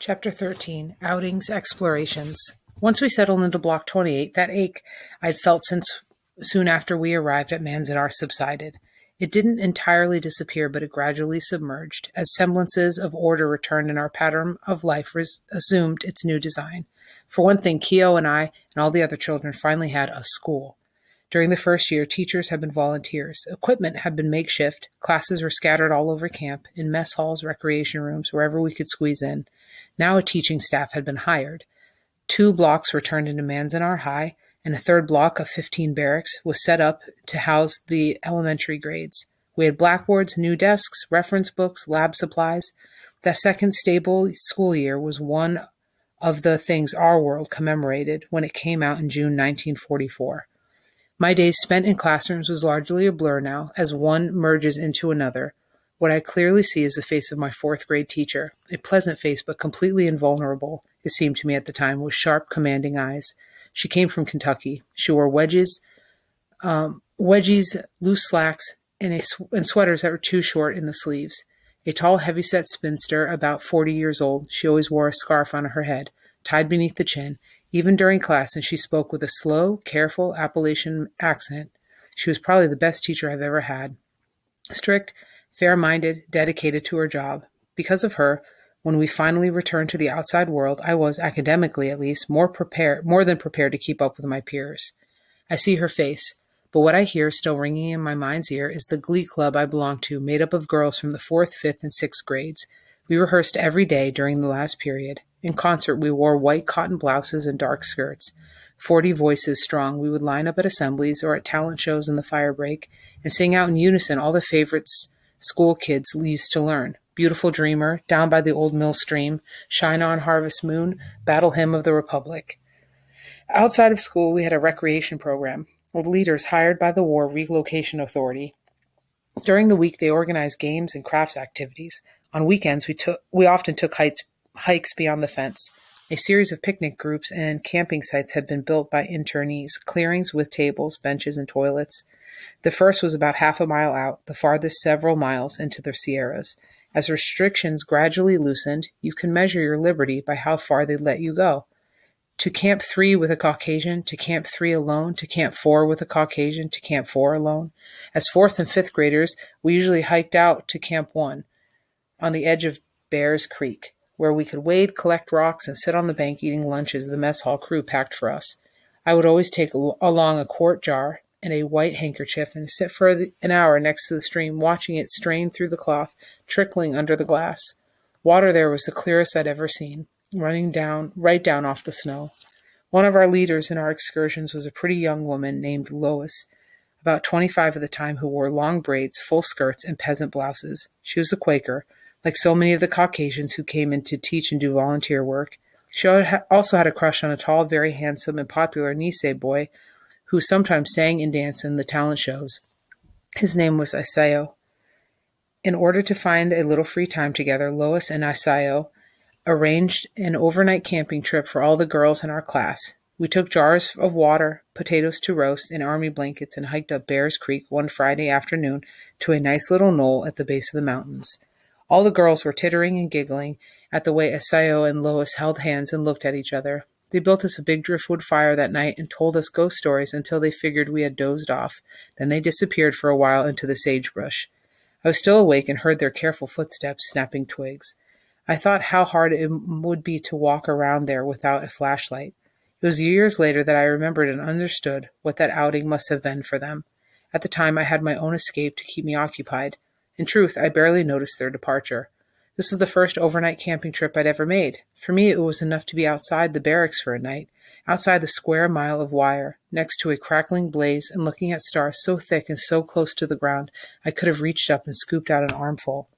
Chapter 13, Outings, Explorations. Once we settled into Block 28, that ache I'd felt since soon after we arrived at Manzanar subsided. It didn't entirely disappear, but it gradually submerged, as semblances of order returned and our pattern of life assumed its new design. For one thing, Keo and I and all the other children finally had a school. During the first year, teachers had been volunteers. Equipment had been makeshift. Classes were scattered all over camp, in mess halls, recreation rooms, wherever we could squeeze in. Now a teaching staff had been hired. 2 blocks were turned into Manzanar High, and a third block of 15 barracks was set up to house the elementary grades. We had blackboards, new desks, reference books, lab supplies. That second stable school year was one of the things our world commemorated when it came out in June 1944. My days spent in classrooms was largely a blur now, as one merges into another. What I clearly see is the face of my 4th grade teacher, a pleasant face but completely invulnerable, it seemed to me at the time, with sharp, commanding eyes. She came from Kentucky. She wore wedgies, loose slacks, and sweaters that were too short in the sleeves. A tall, heavy-set spinster, about 40 years old, she always wore a scarf on her head, tied beneath the chin, even during class, and she spoke with a slow, careful Appalachian accent. She was probably the best teacher I've ever had. Strict, fair-minded, dedicated to her job. Because of her, when we finally returned to the outside world, I was, academically at least, more than prepared to keep up with my peers. I see her face, but what I hear still ringing in my mind's ear is the glee club I belonged to, made up of girls from the 4th, 5th, and 6th grades. We rehearsed every day during the last period. In concert, we wore white cotton blouses and dark skirts. 40 voices strong, we would line up at assemblies or at talent shows in the fire break and sing out in unison all the favorites school kids used to learn. Beautiful Dreamer, Down by the Old Mill Stream, Shine On Harvest Moon, Battle Hymn of the Republic. Outside of school, we had a recreation program with leaders hired by the War Relocation Authority. During the week, they organized games and crafts activities. On weekends, we often took hikes beyond the fence. A series of picnic groups and camping sites had been built by internees, clearings with tables, benches, and toilets. The first was about half a mile out, the farthest several miles into the Sierras. As restrictions gradually loosened, you can measure your liberty by how far they let you go. To Camp 3 with a Caucasian, to Camp 3 alone, to Camp 4 with a Caucasian, to Camp 4 alone. As 4th and 5th graders, we usually hiked out to Camp 1 on the edge of Bears Creek, where we could wade, collect rocks, and sit on the bank eating lunches the mess hall crew packed for us. I would always take along a quart jar and a white handkerchief and sit for an hour next to the stream, watching it strain through the cloth, trickling under the glass. Water there was the clearest I'd ever seen, running right down off the snow. One of our leaders in our excursions was a pretty young woman named Lois, about 25 at the time, who wore long braids, full skirts, and peasant blouses. She was a Quaker, like so many of the Caucasians who came in to teach and do volunteer work. She also had a crush on a tall, very handsome, and popular Nisei boy who sometimes sang and danced in the talent shows. His name was Isayo. In order to find a little free time together, Lois and Isayo arranged an overnight camping trip for all the girls in our class. We took jars of water, potatoes to roast, and army blankets and hiked up Bears Creek one Friday afternoon to a nice little knoll at the base of the mountains. All the girls were tittering and giggling at the way Isayo and Lois held hands and looked at each other. They built us a big driftwood fire that night and told us ghost stories until they figured we had dozed off. Then they disappeared for a while into the sagebrush. I was still awake and heard their careful footsteps snapping twigs. I thought how hard it would be to walk around there without a flashlight. It was years later that I remembered and understood what that outing must have been for them. At the time, I had my own escape to keep me occupied. In truth, I barely noticed their departure. This was the first overnight camping trip I'd ever made. For me, it was enough to be outside the barracks for a night, outside the square mile of wire, next to a crackling blaze and looking at stars so thick and so close to the ground I could have reached up and scooped out an armful.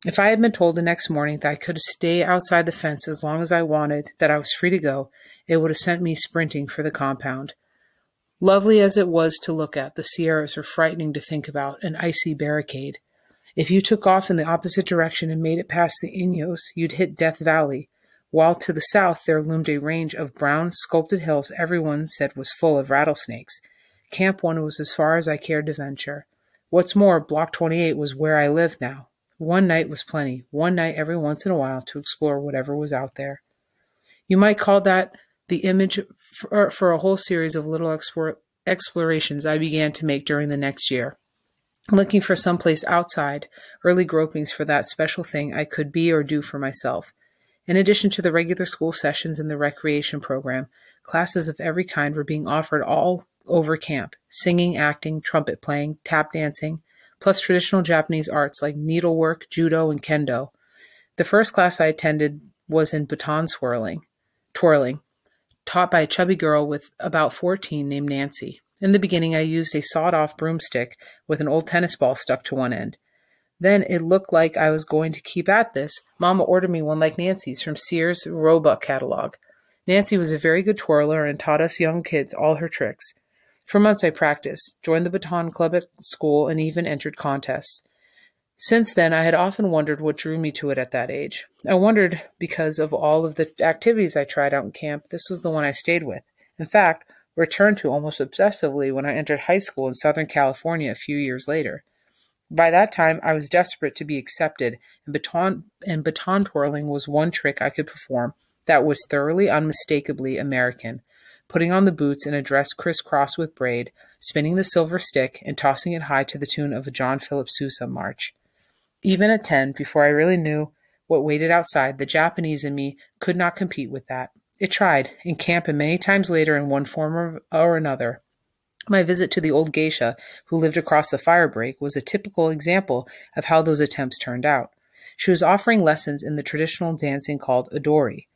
If I had been told the next morning that I could stay outside the fence as long as I wanted, that I was free to go, it would have sent me sprinting for the compound. Lovely as it was to look at, the Sierras were frightening to think about, an icy barricade. If you took off in the opposite direction and made it past the Inos, you'd hit Death Valley, while to the south there loomed a range of brown, sculpted hills everyone said was full of rattlesnakes. Camp 1 was as far as I cared to venture. What's more, Block 28 was where I lived now. One night was plenty, one night every once in a while to explore whatever was out there. You might call that the image for a whole series of little explorations I began to make during the next year, looking for some place outside, early gropings for that special thing I could be or do for myself. In addition to the regular school sessions and the recreation program, classes of every kind were being offered all over camp: singing, acting, trumpet playing, tap dancing, plus traditional Japanese arts like needlework, judo, and kendo. The first class I attended was in baton twirling, taught by a chubby girl with about 14 named Nancy. In the beginning, I used a sawed-off broomstick with an old tennis ball stuck to one end. Then it looked like I was going to keep at this. Mama ordered me one like Nancy's from Sears' Roebuck catalog. Nancy was a very good twirler and taught us young kids all her tricks. For months I practiced, joined the baton club at school, and even entered contests. Since then, I had often wondered what drew me to it at that age. I wondered because of all of the activities I tried out in camp, this was the one I stayed with. In fact, returned to almost obsessively when I entered high school in Southern California a few years later. By that time, I was desperate to be accepted, and baton twirling was one trick I could perform that was thoroughly, unmistakably American. Putting on the boots and a dress crisscrossed with braid, spinning the silver stick, and tossing it high to the tune of a John Philip Sousa march. Even at 10, before I really knew what waited outside, the Japanese in me could not compete with that. It tried, in camp and many times later in one form or another. My visit to the old geisha, who lived across the fire break, was a typical example of how those attempts turned out. She was offering lessons in the traditional dancing called odori.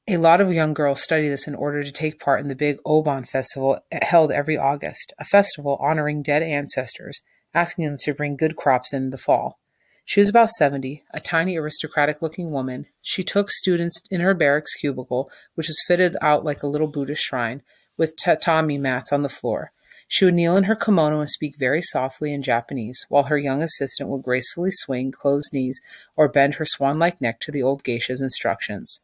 A lot of young girls study this in order to take part in the big Obon festival held every August, a festival honoring dead ancestors, asking them to bring good crops in the fall. She was about 70, a tiny aristocratic-looking woman. She took students in her barracks cubicle, which was fitted out like a little Buddhist shrine, with tatami mats on the floor. She would kneel in her kimono and speak very softly in Japanese, while her young assistant would gracefully swing closed knees or bend her swan-like neck to the old geisha's instructions.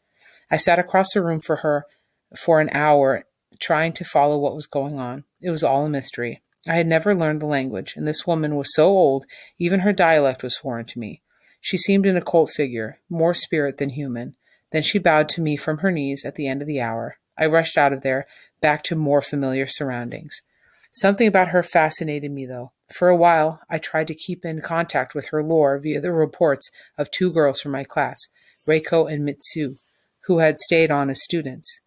I sat across the room for her for an hour, trying to follow what was going on. It was all a mystery. I had never learned the language, and this woman was so old, even her dialect was foreign to me. She seemed an occult figure, more spirit than human. Then she bowed to me from her knees at the end of the hour. I rushed out of there, back to more familiar surroundings. Something about her fascinated me, though. For a while, I tried to keep in contact with her lore via the reports of two girls from my class, Reiko and Mitsu, who had stayed on as students.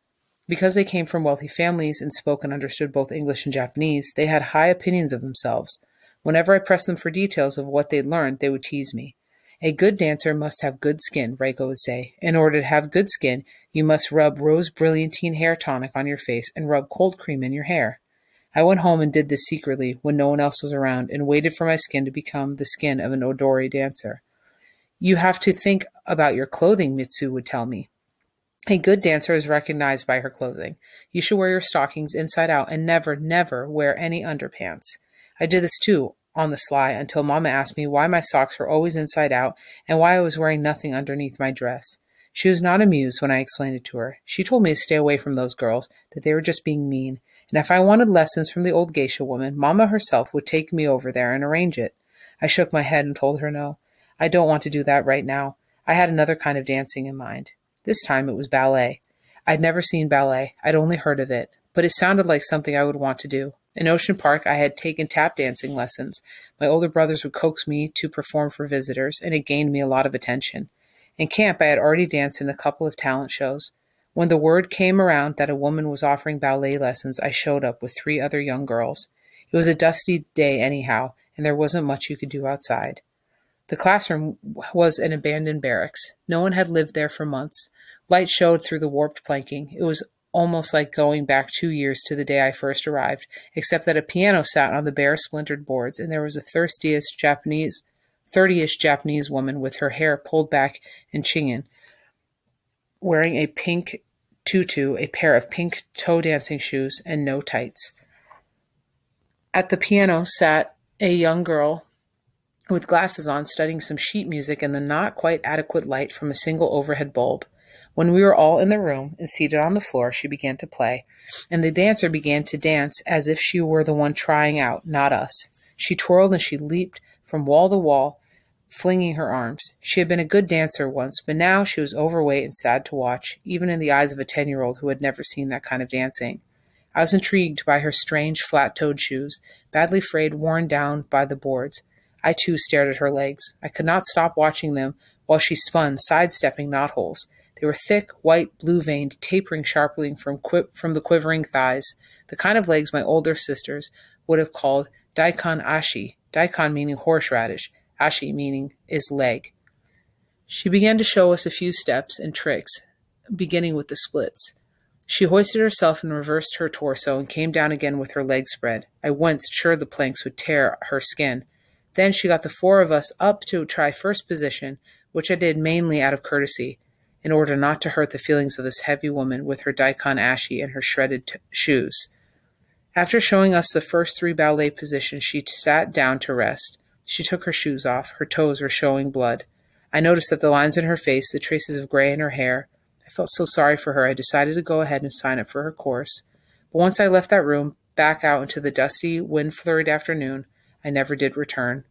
Because they came from wealthy families and spoke and understood both English and Japanese, they had high opinions of themselves. Whenever I pressed them for details of what they'd learned, they would tease me. A good dancer must have good skin, Reiko would say. In order to have good skin, you must rub rose brilliantine hair tonic on your face and rub cold cream in your hair. I went home and did this secretly when no one else was around and waited for my skin to become the skin of an odori dancer. You have to think about your clothing, Mitsu would tell me. A good dancer is recognized by her clothing. You should wear your stockings inside out and never, never wear any underpants. I did this too, on the sly, until Mama asked me why my socks were always inside out and why I was wearing nothing underneath my dress. She was not amused when I explained it to her. She told me to stay away from those girls, that they were just being mean, and if I wanted lessons from the old geisha woman, Mama herself would take me over there and arrange it. I shook my head and told her no. I don't want to do that right now. I had another kind of dancing in mind. This time it was ballet. I'd never seen ballet. I'd only heard of it, but it sounded like something I would want to do. In Ocean Park, I had taken tap dancing lessons. My older brothers would coax me to perform for visitors, and it gained me a lot of attention. In camp, I had already danced in a couple of talent shows. When the word came around that a woman was offering ballet lessons, I showed up with 3 other young girls. It was a dusty day anyhow, and there wasn't much you could do outside. The classroom was an abandoned barracks. No one had lived there for months. Light showed through the warped planking. It was almost like going back 2 years to the day I first arrived, except that a piano sat on the bare splintered boards, and there was a 30-ish Japanese woman with her hair pulled back in chingen, wearing a pink tutu, a pair of pink toe dancing shoes, and no tights. At the piano sat a young girl with glasses on, studying some sheet music in the not quite adequate light from a single overhead bulb. When we were all in the room and seated on the floor, she began to play, and the dancer began to dance as if she were the one trying out, not us. She twirled and she leaped from wall to wall, flinging her arms. She had been a good dancer once, but now she was overweight and sad to watch, even in the eyes of a 10-year-old who had never seen that kind of dancing. I was intrigued by her strange flat-toed shoes, badly frayed, worn down by the boards. I too stared at her legs. I could not stop watching them while she spun, sidestepping knotholes. They were thick, white, blue-veined, tapering sharply from the quivering thighs, the kind of legs my older sisters would have called daikon ashi, daikon meaning horseradish, ashi meaning is leg. She began to show us a few steps and tricks, beginning with the splits. She hoisted herself and reversed her torso and came down again with her legs spread. I winced, sure the planks would tear her skin. Then she got the four of us up to try first position, which I did mainly out of courtesy, in order not to hurt the feelings of this heavy woman with her daikon ashi and her shredded shoes. After showing us the first 3 ballet positions, she sat down to rest. She took her shoes off. Her toes were showing blood. I noticed that the lines in her face, the traces of gray in her hair. I felt so sorry for her, I decided to go ahead and sign up for her course. But once I left that room, back out into the dusty, wind-flurried afternoon, I never did return.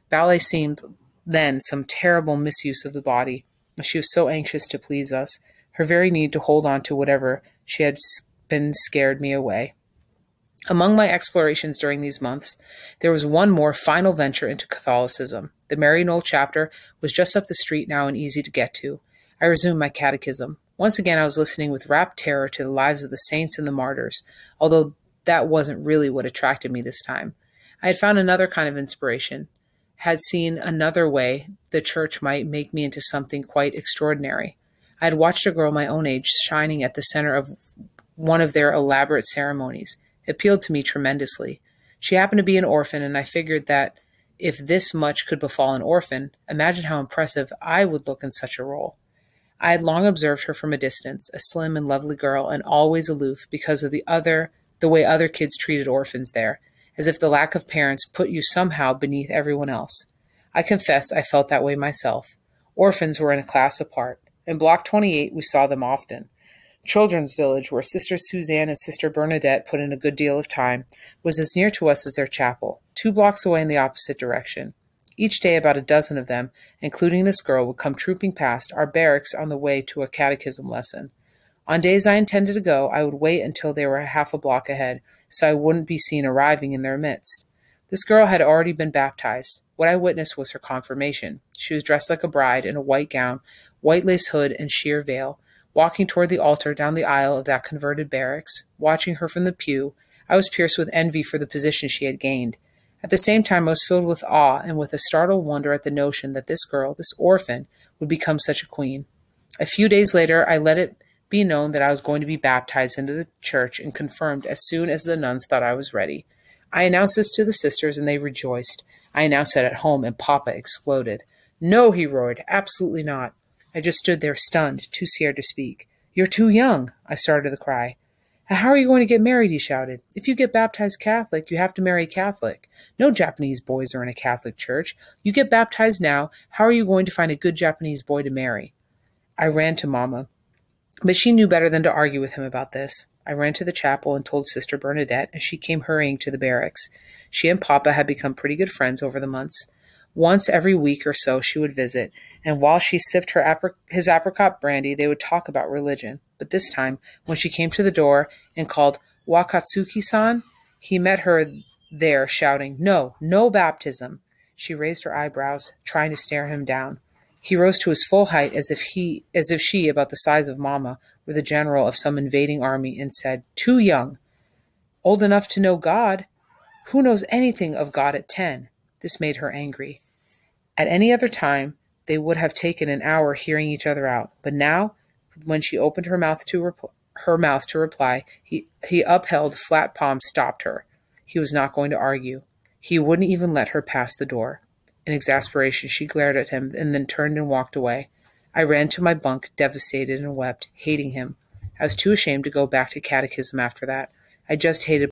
Ballet seemed then some terrible misuse of the body. She was so anxious to please us. Her very need to hold on to whatever she had been scared me away. Among my explorations during these months, there was one more final venture into Catholicism. The Maryknoll chapter was just up the street now and easy to get to. I resumed my catechism. Once again, I was listening with rapt terror to the lives of the saints and the martyrs, although that wasn't really what attracted me this time. I had found another kind of inspiration, had seen another way the church might make me into something quite extraordinary. I had watched a girl my own age shining at the center of one of their elaborate ceremonies. It appealed to me tremendously. She happened to be an orphan, and I figured that if this much could befall an orphan, imagine how impressive I would look in such a role. I had long observed her from a distance, a slim and lovely girl, and always aloof because of the way other kids treated orphans there, as if the lack of parents put you somehow beneath everyone else. I confess I felt that way myself. Orphans were in a class apart. In Block 28, we saw them often. Children's Village, where Sister Suzanne and Sister Bernadette put in a good deal of time, was as near to us as their chapel, 2 blocks away in the opposite direction. Each day about a dozen of them, including this girl, would come trooping past our barracks on the way to a catechism lesson. On days I intended to go, I would wait until they were half a block ahead, so I wouldn't be seen arriving in their midst. This girl had already been baptized. What I witnessed was her confirmation. She was dressed like a bride in a white gown, white lace hood, and sheer veil. Walking toward the altar down the aisle of that converted barracks, watching her from the pew, I was pierced with envy for the position she had gained. At the same time, I was filled with awe and with a startled wonder at the notion that this girl, this orphan, would become such a queen. A few days later, I let it be known that I was going to be baptized into the church and confirmed as soon as the nuns thought I was ready. I announced this to the sisters, and they rejoiced. I announced it at home, and Papa exploded. "No," he roared, "absolutely not." I just stood there stunned, too scared to speak. "You're too young," I started to cry. "How are you going to get married?" he shouted. "If you get baptized Catholic, you have to marry Catholic. No Japanese boys are in a Catholic church. You get baptized now, how are you going to find a good Japanese boy to marry?" I ran to Mama, but she knew better than to argue with him about this. I ran to the chapel and told Sister Bernadette, and she came hurrying to the barracks. She and Papa had become pretty good friends over the months. Once every week or so she would visit, and while she sipped his apricot brandy, they would talk about religion. But this time, when she came to the door and called "Wakatsuki-san," he met her there, shouting, "No, no baptism." She raised her eyebrows, trying to stare him down. He rose to his full height as if she, about the size of Mama, were the general of some invading army, and said, "Too young." "Old enough to know God." "Who knows anything of God at 10? This made her angry. At any other time, they would have taken an hour hearing each other out. But now, when she opened her mouth to reply, he upheld flat palm stopped her. He was not going to argue. He wouldn't even let her pass the door. In exasperation, she glared at him and then turned and walked away. I ran to my bunk, devastated, and wept, hating him. I was too ashamed to go back to catechism after that. I just hated